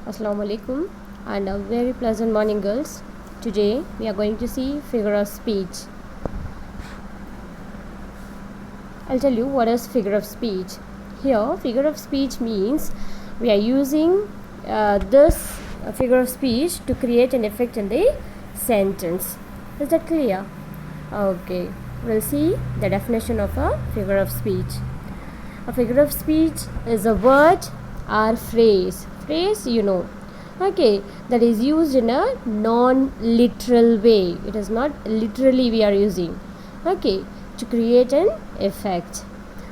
Assalamu alaikum and a very pleasant morning, girls. Today we are going to see figure of speech. I'll tell you what is figure of speech. Here figure of speech means we are using this figure of speech to create an effect in the sentence. Is that clear? Okay, we'll see the definition of a figure of speech. A figure of speech is a word or phrase, okay, that is used in a non-literal way. It is not literally we are using, okay, to create an effect.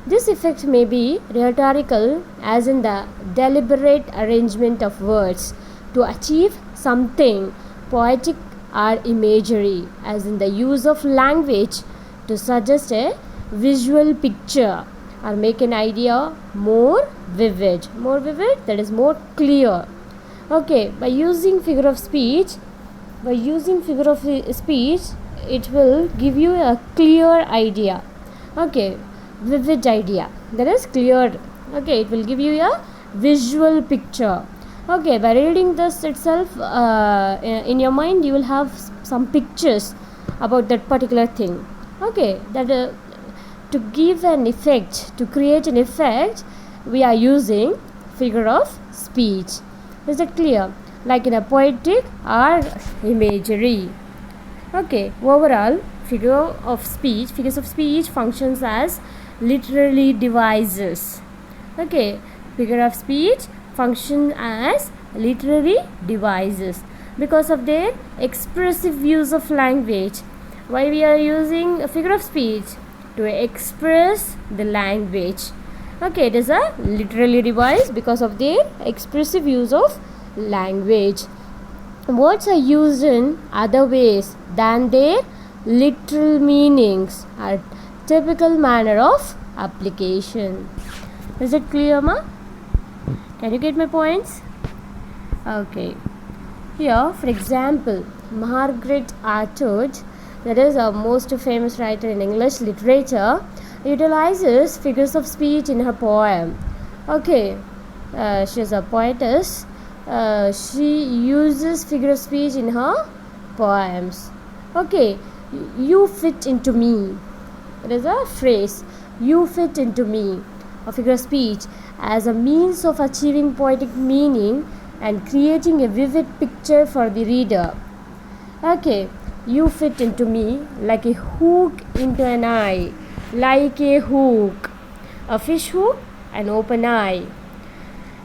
This effect may be rhetorical, as in the deliberate arrangement of words to achieve something poetic, or imagery, as in the use of language to suggest a visual picture or make an idea more vivid, that is more clear. Okay, by using figure of speech, it will give you a clear idea, okay, vivid idea, that is clear. Okay, it will give you a visual picture. Okay, by reading this itself, in your mind you will have some pictures about that particular thing. Okay, that to give an effect, to create an effect, we are using figure of speech. Is that clear? Like in a poetic or imagery. Okay, overall figures of speech functions as literary devices. Okay, figure of speech function as literary devices because of their expressive use of language. Why we are using a figure of speech? To express the language. Okay, it is a literary device because of their expressive use of language. Words are used in other ways than their literal meanings or typical manner of application. Is it clear, ma? Can you get my points? Okay. Here, for example, Margaret Atwood, that is a most famous writer in English literature, utilizes figures of speech in her poem. Okay, she is a poetess. She uses figure of speech in her poems. Okay, you fit into me. It is a phrase. You fit into me. A figure of speech as a means of achieving poetic meaning and creating a vivid picture for the reader. Okay, you fit into me like a hook into an eye, like a hook, a fish hook, an open eye.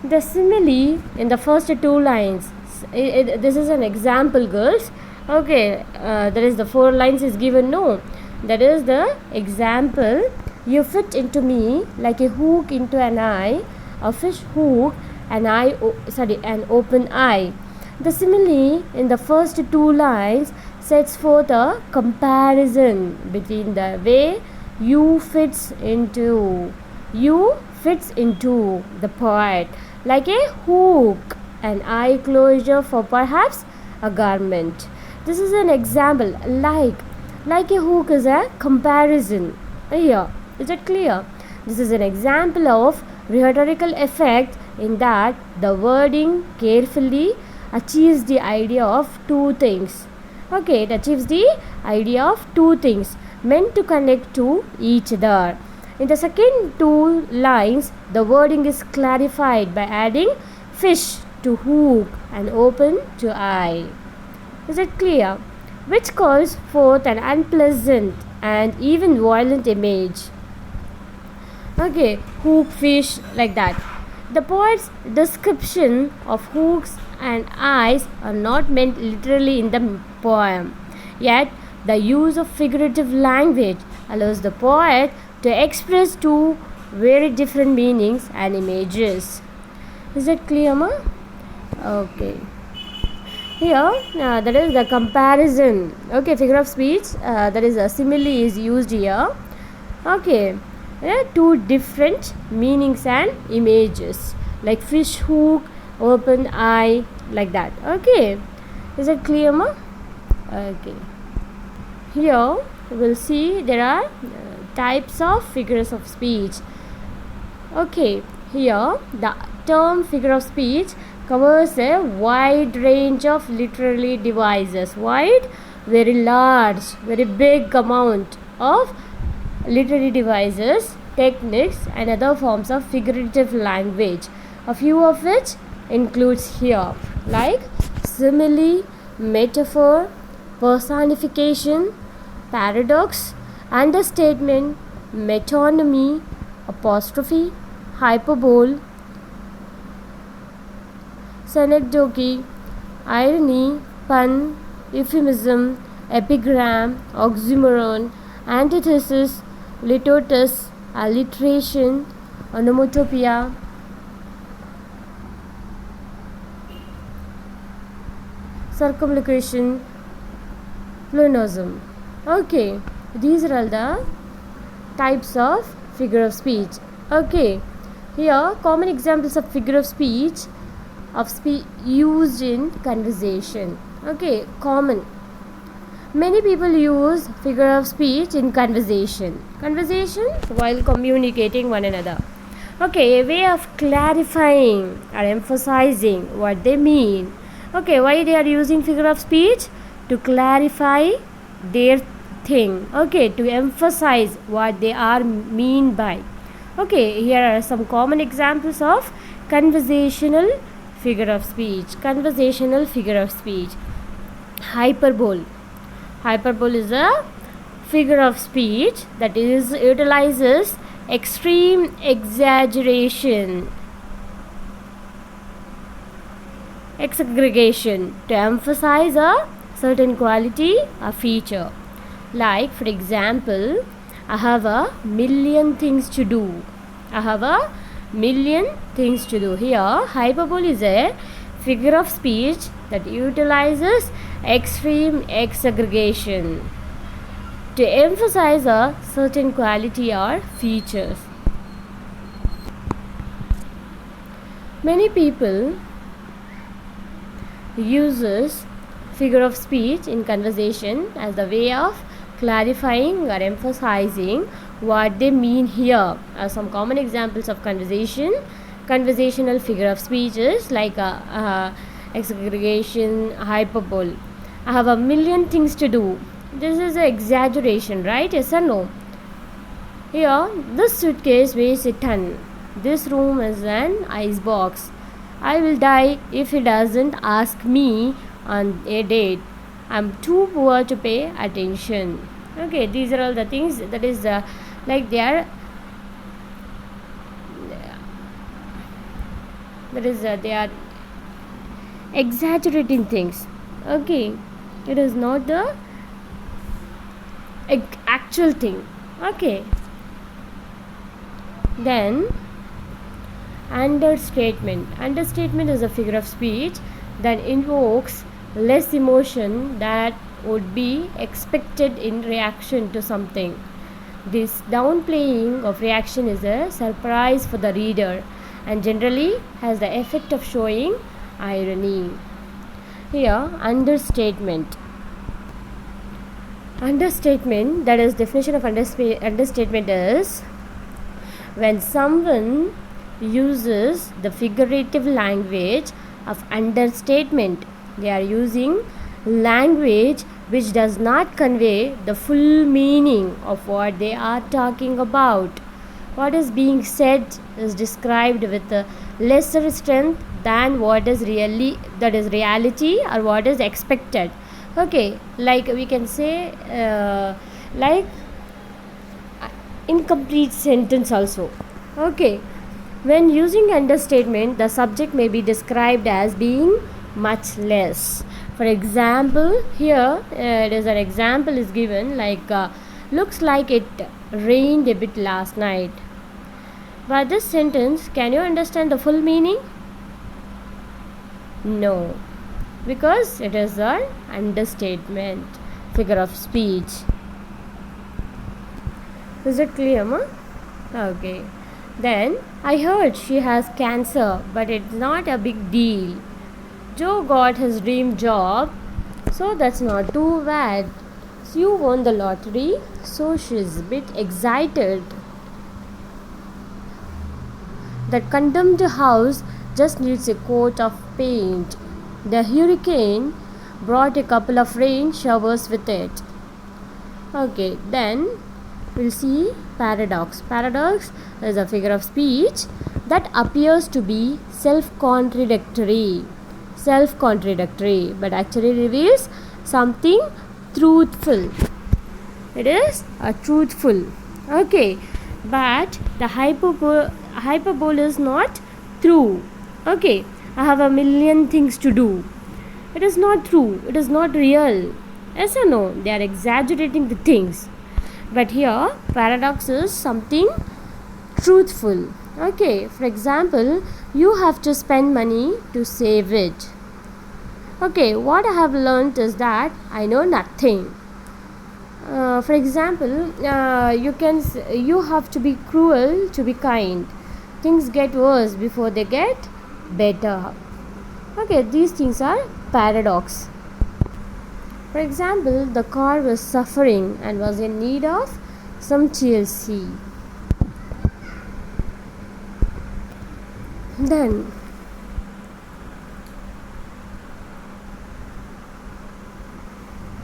The simile in the first two lines, this is an example, girls. Okay, that is the 4 lines is given, no, that is the example. You fit into me like a hook into an eye, a fish hook, an open eye. The simile in the first 2 lines sets forth a comparison between the way you fits into the poet, like a hook, an eye closure for perhaps a garment. This is an example. Like a hook is a comparison. Here, is it clear? This is an example of rhetorical effect in that the wording carefully achieves the idea of 2 things. Okay, it achieves the idea of 2 things meant to connect to each other. In the second 2 lines, the wording is clarified by adding fish to hook and open to eye. Is it clear? Which calls forth an unpleasant and even violent image. Okay, hook, fish, like that. The poet's description of hooks and eyes are not meant literally in the poem. Yet, the use of figurative language allows the poet to express 2 very different meanings and images. Is that clear, ma? Okay. Here, that is the comparison. Okay, figure of speech, that is a simile is used here. Okay, 2 different meanings and images, like fish hook, open eye, like that. Okay, is it clear, ma? Okay. Here we'll see there are types of figures of speech. Okay, here the term figure of speech covers a wide range of literary devices. Wide, very large, very big amount of literary devices, techniques, and other forms of figurative language. A few of which includes here, like simile, metaphor, personification, paradox, understatement, metonymy, apostrophe, hyperbole, synecdoche, irony, pun, euphemism, epigram, oxymoron, antithesis, litotes, alliteration, onomatopoeia, circumlocution, pleonasm. Okay, these are all the types of figure of speech. Okay, here common examples of figure of speech used in conversation. Okay, common. Many people use figure of speech in conversation while communicating one another. Okay, a way of clarifying or emphasizing what they mean. Okay, why they are using figure of speech? To clarify their thing. Okay, to emphasize what they are mean by. Okay, here are some common examples of conversational figure of speech. Hyperbole. Hyperbole is a figure of speech that utilizes extreme exaggeration, exaggeration to emphasize a certain quality or feature. Like, for example, I have a million things to do. Here, hyperbole is a figure of speech that utilizes extreme exaggeration to emphasize a certain quality or features. Many people uses figure of speech in conversation as the way of clarifying or emphasizing what they mean here. Some common examples of conversational figure of speech is like exaggeration, hyperbole. I have a million things to do. This is an exaggeration, right? Yes or no? Here, this suitcase weighs a ton. This room is an ice box. I will die if he doesn't ask me on a date. I'm too poor to pay attention. Okay, these are all the things that is like they are they are exaggerating things. Okay, it is not the actual thing. Okay, then understatement is a figure of speech that invokes less emotion that would be expected in reaction to something. This downplaying of reaction is a surprise for the reader and generally has the effect of showing irony. Here, understatement, that is definition of understatement is when someone uses the figurative language of understatement. They are using language which does not convey the full meaning of what they are talking about. What is being said is described with a lesser strength than what is reality or what is expected. Okay, like we can say like incomplete sentence also. Okay, when using understatement, the subject may be described as being much less. For example, here it is an example is given like looks like it rained a bit last night. By this sentence, can you understand the full meaning? No, because it is an understatement figure of speech. Is it clear, ma? Okay. Then I heard she has cancer, but it's not a big deal. Joe got his dream job, so that's not too bad. Sue won the lottery, so she's a bit excited. That condemned house just needs a coat of paint. The hurricane brought a couple of rain showers with it. Okay, then we'll see paradox. Paradox is a figure of speech that appears to be self-contradictory, but actually reveals something truthful. It is a truthful. Okay, but the hyperbole is not true. Okay, I have a million things to do. It is not true. It is not real. Yes or no? They are exaggerating the things. But here, paradox is something truthful. Okay, for example, you have to spend money to save it. Okay, what I have learned is that I know nothing. For example, you have to be cruel to be kind. Things get worse before they get better. Okay, these things are paradox. For example, the car was suffering and was in need of some TLC. Then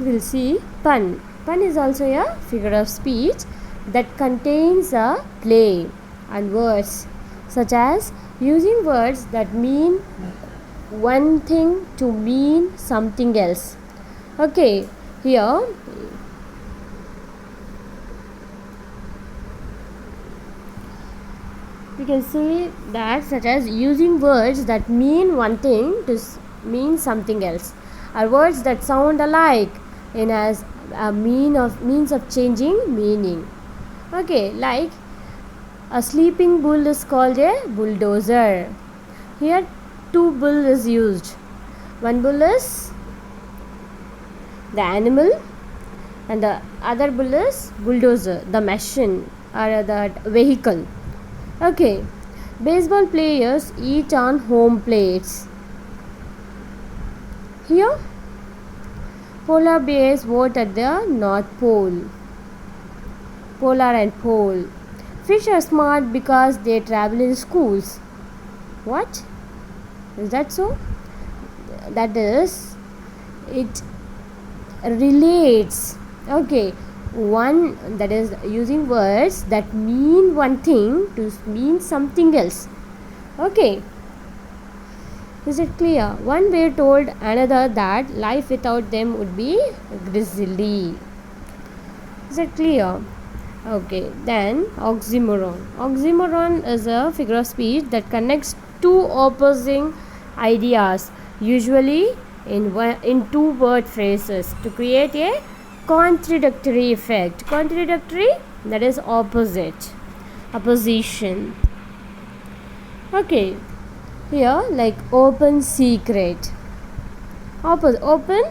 we'll see pun. Pun is also a figure of speech that contains a play on words, such as using words that mean one thing to mean something else. Okay, here we can say that, such as using words that mean one thing to mean something else, are words that sound alike and as a means of changing meaning. Okay, like a sleeping bull is called a bulldozer. Here two bull is used. One bull is the animal and the other bull is bulldozer, the machine or the vehicle. Okay, baseball players eat on home plates. Here polar bears vote at the North Pole. Polar and pole. Fish are smart because they travel in schools. What? Is that so? That is, it relates. Okay, one, that is using words that mean one thing to mean something else. Okay, is it clear? One bear told another that life without them would be grisly. Is it clear? Okay, then oxymoron. Oxymoron is a figure of speech that connects two opposing ideas, usually in two word phrases, to create a contradictory effect. Contradictory, that is opposite, opposition. Okay, here like open secret. Open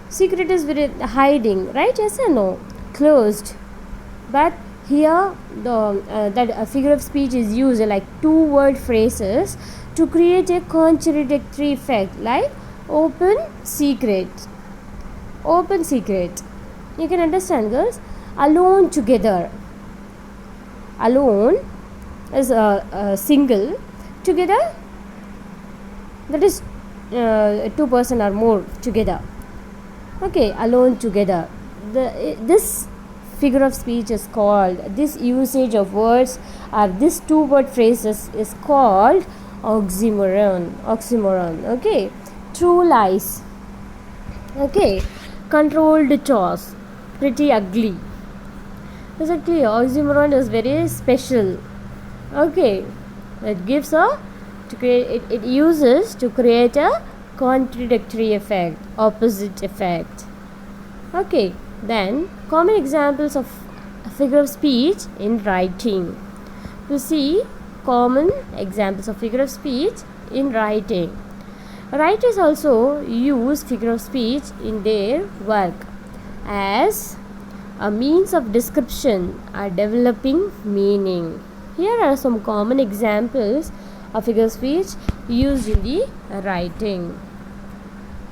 secret is very hiding, right? Yes or no? Closed. But here that figure of speech is used like two word phrases to create a contradictory effect, like open secret. Open secret. You can understand, girls. Alone together. Alone is a single. Together, that is two person or more together. Okay, alone together. This figure of speech is called, this usage of words or this two word phrases is called oxymoron. Okay, true lies. Okay, controlled chores, pretty ugly. Is it clear? Oxymoron is very special. Okay, it gives it uses to create a contradictory effect, opposite effect. Okay, then common examples of figure of speech in writing. You see common examples of figure of speech in writing. Writers also use figure of speech in their work as a means of description or developing meaning. Here are some common examples of figure of speech used in the writing.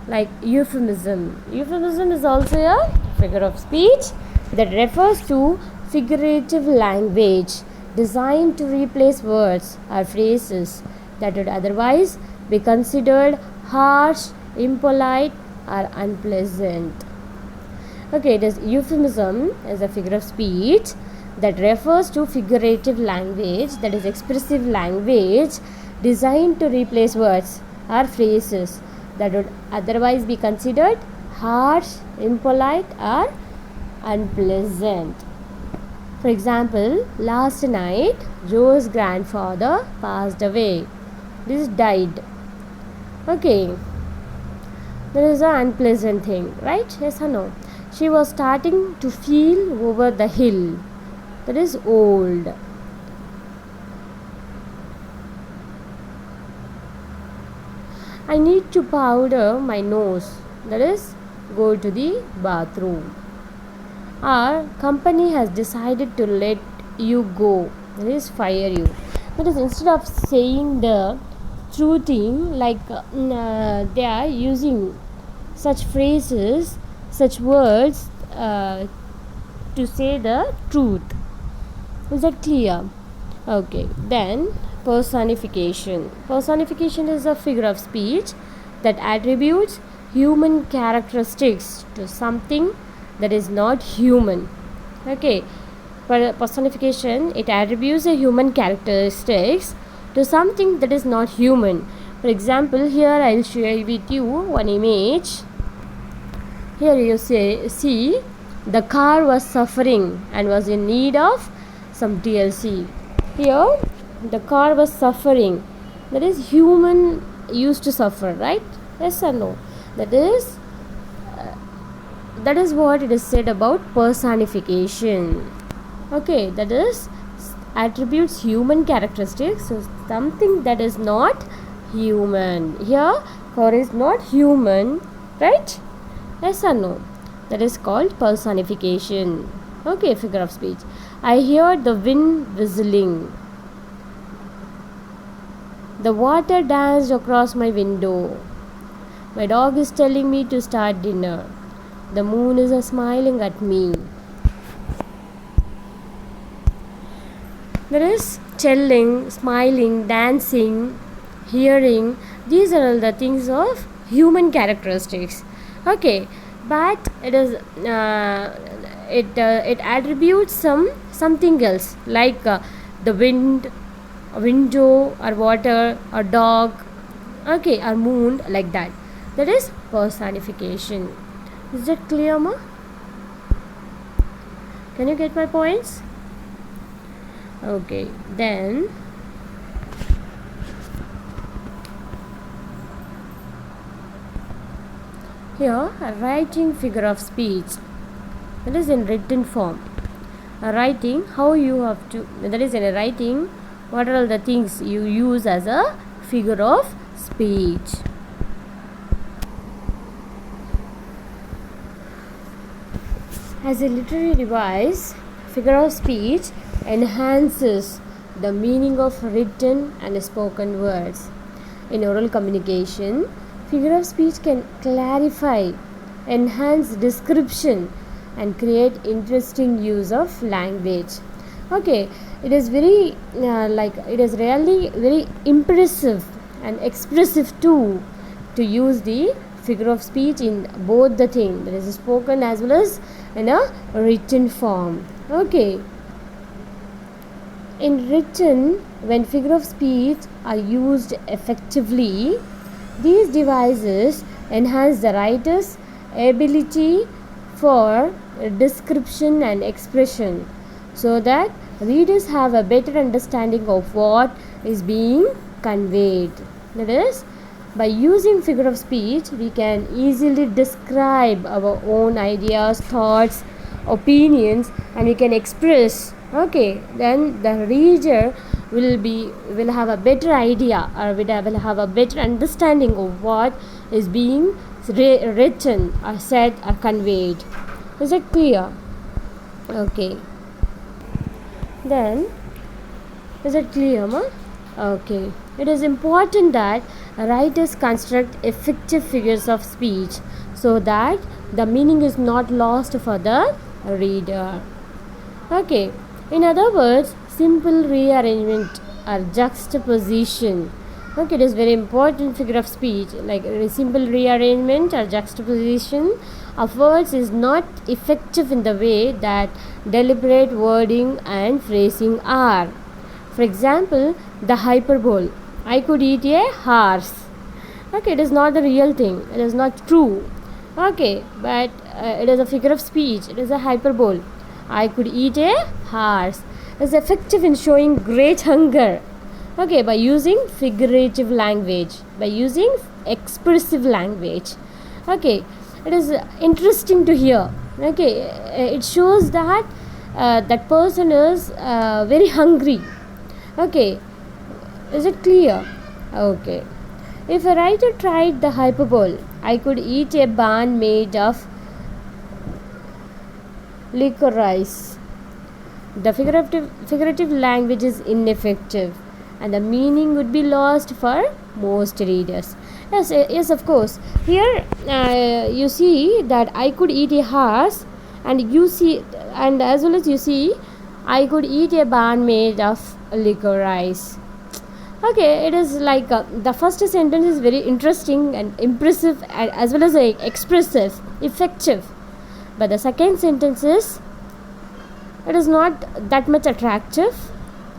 Like euphemism. Euphemism is also a figure of speech that refers to figurative language designed to replace words or phrases that would otherwise be considered harsh, impolite, or unpleasant. Okay, it is euphemism as a figure of speech that refers to figurative language, that is expressive language designed to replace words or phrases that would otherwise be considered harsh, impolite, or unpleasant. For example, last night Joe's grandfather passed away. This died. Okay, there is an unpleasant thing, right? Yes or no? She was starting to feel over the hill. That is old. I need to powder my nose. That is go to the bathroom. Our company has decided to let you go. That is fire you. That is, instead of saying the true thing, like they are using such phrases, such words to say the truth. Is that clear? Okay, then personification. Personification is a figure of speech that attributes human characteristics to something that is not human. Okay, personification, it attributes a human characteristics to something that is not human. For example, here I will share with you one image. Here you see the car was suffering and was in need of some TLC. Here the car was suffering. That is, human used to suffer, right? Yes or no? That is what it is said about personification. Okay, that is attributes human characteristics to something that is not human. Here car is not human, right? Yes or no? That is called personification. Okay, figure of speech. I heard the wind whistling. The water danced across my window. My dog is telling me to start dinner. The moon is smiling at me. There is telling, smiling, dancing, hearing. These are all the things of human characteristics. Okay, but it is it attributes something else, like the wind, a window, or water, or dog, okay, or moon, like that. That is personification. Is that clear, ma? Can you get my points? Okay, then here a writing figure of speech, that is in written form. A writing, how you have to, that is in a writing, what are all the things you use as a figure of speech. As a literary device, figure of speech enhances the meaning of written and spoken words. In oral communication, figure of speech can clarify, enhance description, and create interesting use of language. Okay, it is very it is really very impressive and expressive too, to use the figure of speech in both the thing, that is spoken as well as in a written form. Okay, in written, when figure of speech are used effectively, these devices enhance the writer's ability for description and expression, so that readers have a better understanding of what is being conveyed. That is, by using figure of speech, we can easily describe our own ideas, thoughts, opinions, and we can express. Okay, then the reader will have a better idea, or will have a better understanding of what is being written or said or conveyed. Is it clear? Okay, then is it clear, ma? Okay, it is important that writers construct effective figures of speech so that the meaning is not lost for the reader. Okay, in other words, simple rearrangement or juxtaposition Okay, it is very important figure of speech. Like a simple rearrangement or juxtaposition of words is not effective in the way that deliberate wording and phrasing are. For example, the hyperbole. I could eat a horse. Okay, it is not the real thing. It is not true. Okay, but it is a figure of speech. It is a hyperbole. I could eat a horse. It is effective in showing great hunger. Okay, by using figurative language, by using expressive language. Okay, it is interesting to hear. Okay, it shows that that person is very hungry. Okay, is it clear? Okay, if a writer tried the hyperbole, I could eat a bun made of licorice. The figurative language is ineffective and the meaning would be lost for most readers. Yes, of course. Here you see that I could eat a horse, and you see, and as well as you see, I could eat a bun made of licorice. Okay, it is like the first sentence is very interesting and impressive, as well as expressive, effective. But the second sentence is, it is not that much attractive,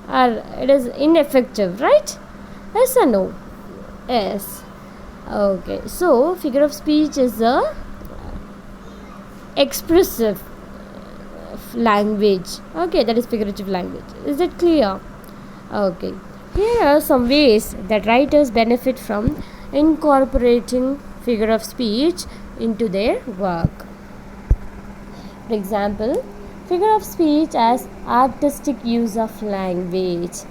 or it is ineffective, right? Yes or no? Yes. Okay, so figure of speech is a expressive language. Okay, that is figurative language. Is it clear? Okay, here are some ways that writers benefit from incorporating figure of speech into their work. For example, figure of speech as artistic use of language.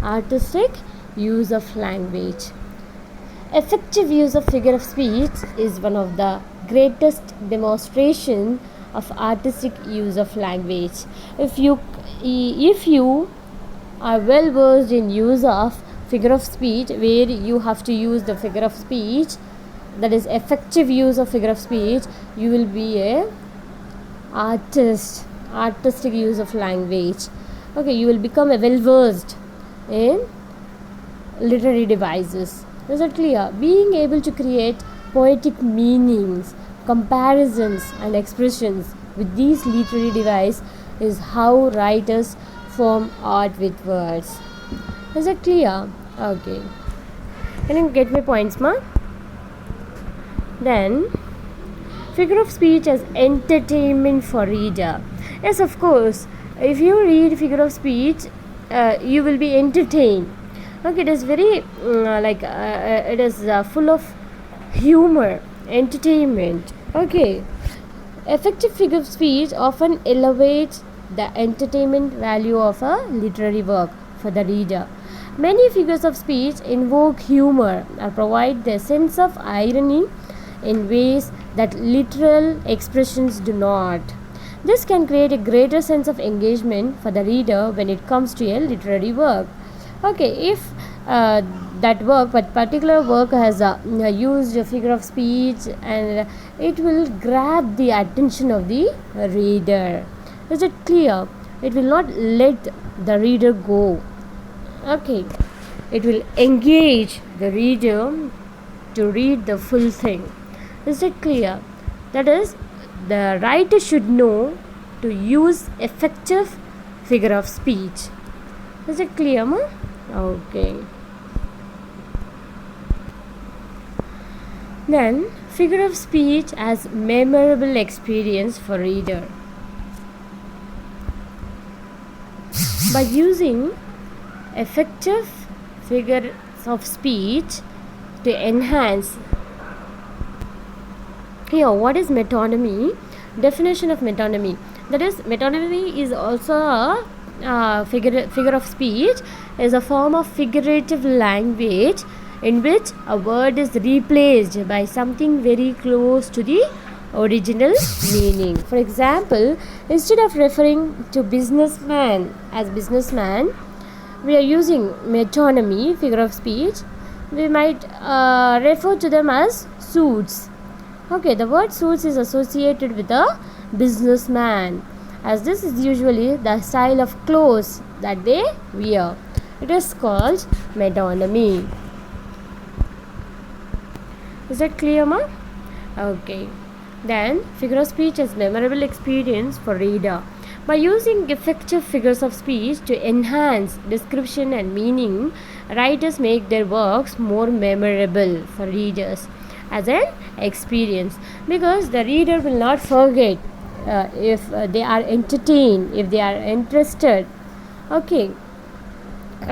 Artistic use of language. Effective use of figure of speech is one of the greatest demonstration of artistic use of language. If you are well versed in use of figure of speech, where you have to use the figure of speech, that is effective use of figure of speech, you will be a artistic use of language. Okay, you will become a well versed in literary devices. Is it clear? Being able to create poetic meanings, comparisons and expressions with these literary devices is how writers form art with words. Is it clear? Okay, can you get my points, ma? Then figure of speech as entertainment for reader. Yes, of course, if you read figure of speech, you will be entertained. Okay, it is very it is full of humor, entertainment. Okay, effective figure of speech often elevates the entertainment value of a literary work for the reader. Many figures of speech invoke humor or provide the sense of irony in ways that literal expressions do not. This can create a greater sense of engagement for the reader when it comes to a literary work. Okay, if that work, but particular work has used a figure of speech, and it will grab the attention of the reader. Is it clear? It will not let the reader go. Okay, it will engage the reader to read the full thing. Is it clear? That is, the writer should know to use effective figure of speech. Is it clear, ma? Okay. Then, figure of speech as memorable experience for reader. By using effective figures of speech to enhance. Here, what is metonymy? Definition of metonymy. That is, metonymy is also a figure of speech, is a form of figurative language in which a word is replaced by something very close to the original meaning. For example, instead of referring to businessman as businessman, we are using metonymy, figure of speech. We might refer to them as suits. Okay, the word suits is associated with a businessman, as this is usually the style of clothes that they wear. It is called metonymy. Is that clear, ma? Okay. Then, figure of speech is memorable experience for reader. By using effective figures of speech to enhance description and meaning, writers make their works more memorable for readers as an experience, because the reader will not forget if they are entertained, if they are interested. Okay.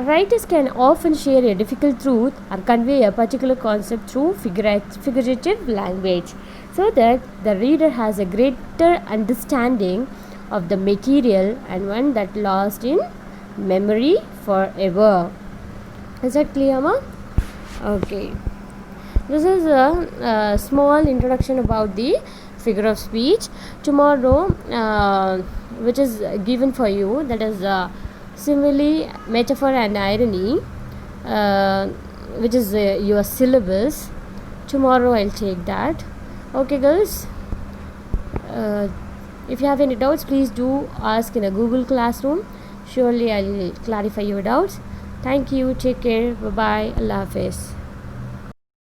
Writers can often share a difficult truth or convey a particular concept through figurative language, so that the reader has a greater understanding of the material and one that lasts in memory forever. Is that clear, ma? Okay. This is a small introduction about the figure of speech. Tomorrow, which is given for you, that is simile, metaphor, and irony, which is your syllabus. Tomorrow I'll take that. Okay, girls. If you have any doubts, please do ask in a Google Classroom. Surely I'll clarify your doubts. Thank you. Take care. Bye bye. Allah Hafiz.